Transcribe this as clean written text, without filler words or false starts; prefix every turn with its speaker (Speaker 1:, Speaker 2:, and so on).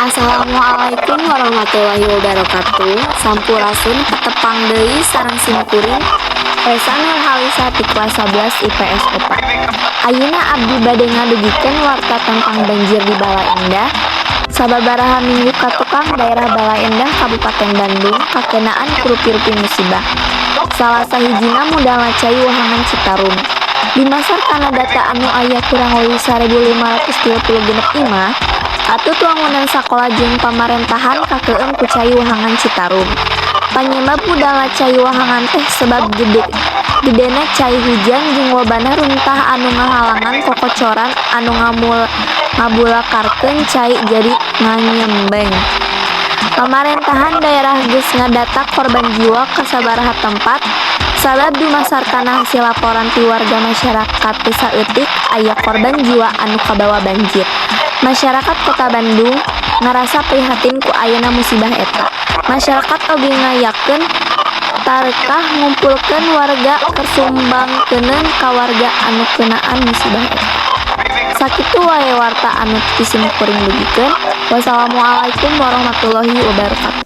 Speaker 1: Assalamualaikum warahmatullahi wabarakatuh. Sampurasun ketepang deui sareng simkuring Esa Nurhalisa ti kelas 11 IPS 4. Ayeuna abdi bade ngadugikeun warta tentang banjir di Bala Endah. Sababaraha minggu ka tukang daerah Bala Endah Kabupaten Bandung kakenaan rupi-rupi musibah. Salah sahijina modalna cai wahangan Citarum. Dimasar kana data anu aya kurang leuwih 1536 imah, atut wangunan sakola jeung pamarentahan kakeum ku cai wahangan Citarum. Panyebab budalna cai wahangan teh sebab gedena cai hujan jeung lobana runtah anu ngahalangan kokocoran anu ngabulakarkeun cai jadi nganyembeng. Pamarentahan daerah geus ngadata korban jiwa ka sabaraha tempat sabab dimasarkana hasil laporan ti warga masyarakat teu saeutik aya korban jiwa anu kabawa banjir. Masyarakat Kota Bandung ngarasa prihatin ku ayeuna musibah eta. Masyarakat oge ngayakeun tarekah ngumpulkeun warga kersumbangkeuneun ka warga anu keunaan musibah eta. Sakitu wae warta anu ti simkuring dugikeun. Wassalamualaikum warahmatullahi wabarakatuh.